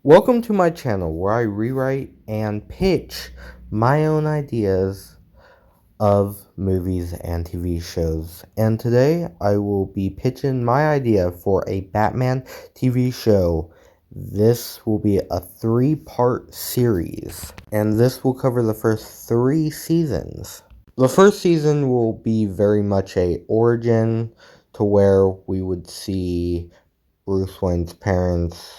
Welcome to my channel where I rewrite and pitch my own ideas of movies and TV shows. And today I will be pitching my idea for a Batman TV show. This will be a 3-part series, and this will cover the first 3 seasons. The first season will be very much a origin to where we would see Bruce Wayne's parents.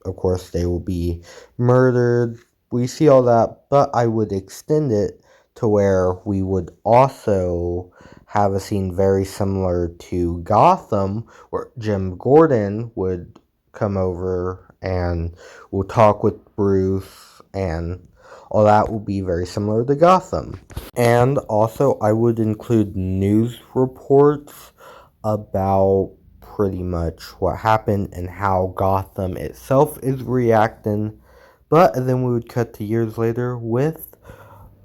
Of course, they will be murdered. We see all that, but I would extend it to where we would also have a scene very similar to Gotham, where Jim Gordon would come over and will talk with Bruce, and all that will be very similar to Gotham. And also, I would include news reports about pretty much what happened and how Gotham itself is reacting. But then we would cut to years later with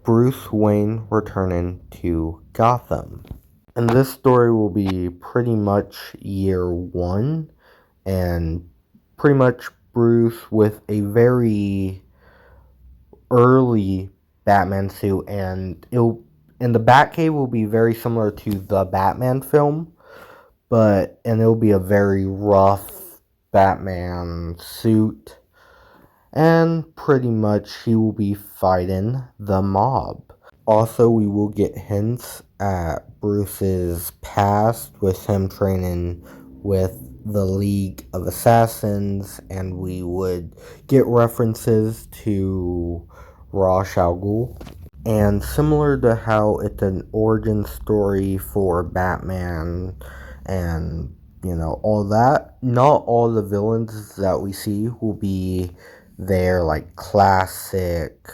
Bruce Wayne returning to Gotham. And this story will be pretty much year 1, and pretty much Bruce with a very early Batman suit, and the Batcave will be very similar to the Batman film, and it'll be a very rough Batman suit, and pretty much he will be fighting the mob. Also, we will get hints at Bruce's past with him training with the League of Assassins, and we would get references to Ra's al Ghul. And similar to how it's an origin story for Batman and, all that, not all the villains that we see will be their, classic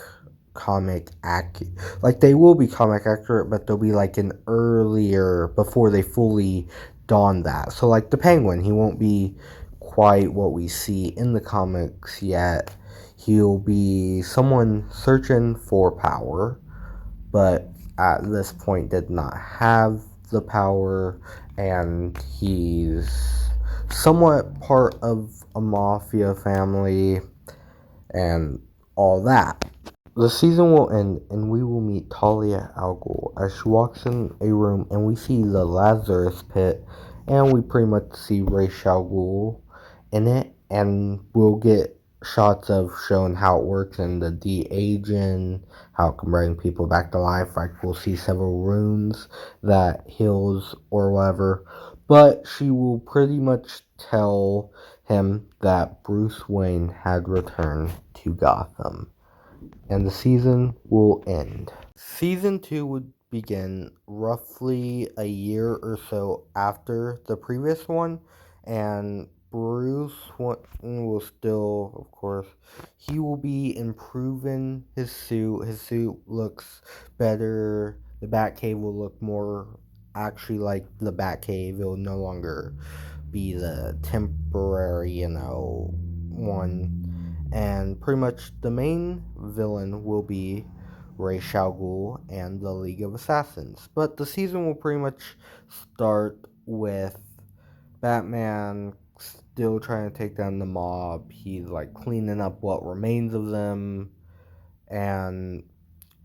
comic accurate. They will be comic accurate, but they'll be, an earlier, before they fully dawn that. So, the Penguin, he won't be quite what we see in the comics yet. He'll be someone searching for power, but at this point did not have the power, and he's somewhat part of a mafia family and all that. The season will end, and we will meet Talia al Ghul as she walks in a room, and we see the Lazarus Pit, and we pretty much see Ra's al Ghul in it, and we'll get shots of showing how it works and the de-aging, how it can bring people back to life. We'll see several runes that heals or whatever, but she will pretty much tell him that Bruce Wayne had returned to Gotham, and the season will end. Season 2 would begin roughly a year or so after the previous one, and Bruce will still, of course, he will be improving his suit. His suit looks better. The Batcave will look more actually like the Batcave. It will no longer be the temporary, one. And pretty much the main villain will be Ra's al Ghul and the League of Assassins. But the season will pretty much start with Batman still trying to take down the mob. He's cleaning up what remains of them, and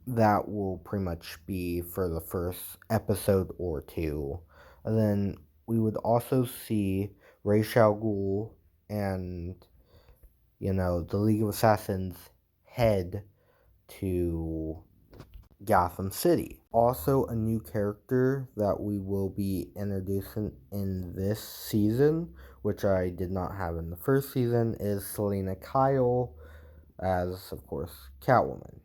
that will pretty much be for the first episode or 2. And then we would also see Ra's al Ghul and, the League of Assassins head to Gotham City. Also, a new character that we will be introducing in this season, which I did not have in the first season, is Selena Kyle as, of course, Catwoman.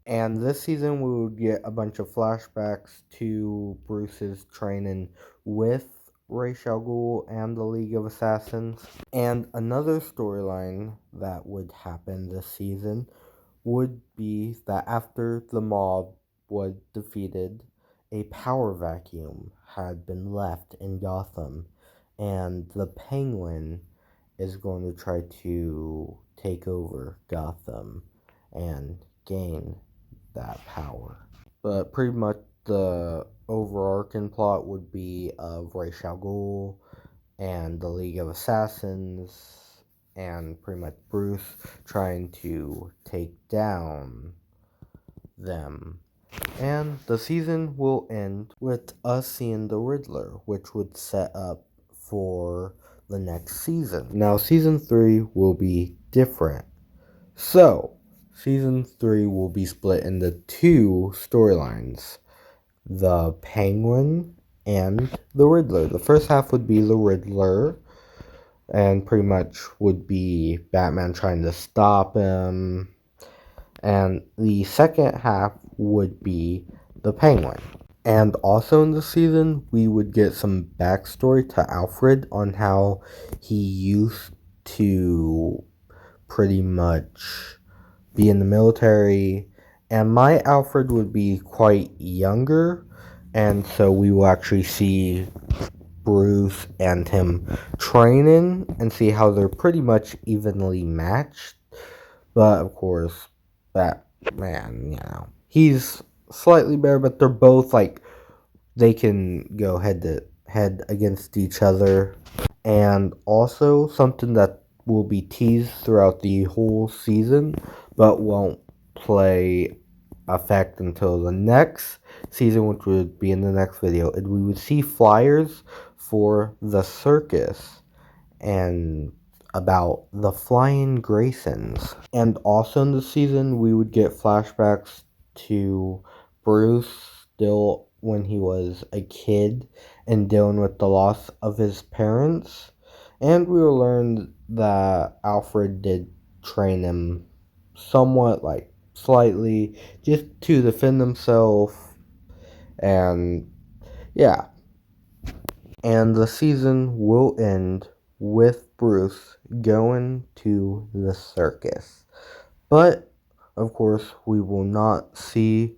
And this season we will get a bunch of flashbacks to Bruce's training with Ra's al Ghul and the League of Assassins. And another storyline that would happen this season would be that after the mob was defeated, a power vacuum had been left in Gotham, and the Penguin is going to try to take over Gotham and gain that power. But pretty much the overarching plot would be of Ra's al Ghul and the League of Assassins and pretty much Bruce trying to take down them. And the season will end with us seeing the Riddler, which would set up for the next season. Now, season 3 will be different. So, season 3 will be split into 2 storylines: the Penguin and the Riddler. The first half would be the Riddler, and pretty much would be Batman trying to stop him. And the second half would be the Penguin. And also in the season, we would get some backstory to Alfred on how he used to pretty much be in the military. And my Alfred would be quite younger, and so we will actually see Bruce and him training and see how they're pretty much evenly matched. But of course, Batman, he's slightly better, but they're both like they can go head to head against each other. And also something that will be teased throughout the whole season, but won't play effect until the next season, which would be in the next video. And we would see flyers for the circus and about the Flying Graysons. And also in the season, we would get flashbacks to Bruce still when he was a kid and dealing with the loss of his parents. And we will learn that Alfred did train him somewhat, like slightly, just to defend himself. And yeah. And the season will end with Bruce going to the circus. But, of course, we will not see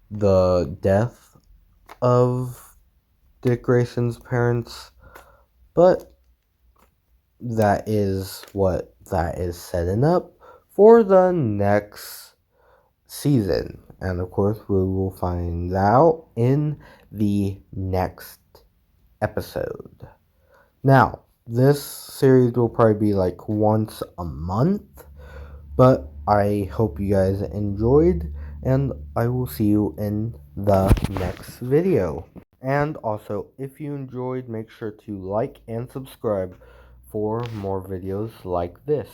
the death of Dick Grayson's parents, but that is what that is setting up for the next season. And, of course, we will find out in the next episode. Now, this series will probably be like once a month, but I hope you guys enjoyed, and I will see you in the next video. And also, if you enjoyed, make sure to like and subscribe for more videos like this.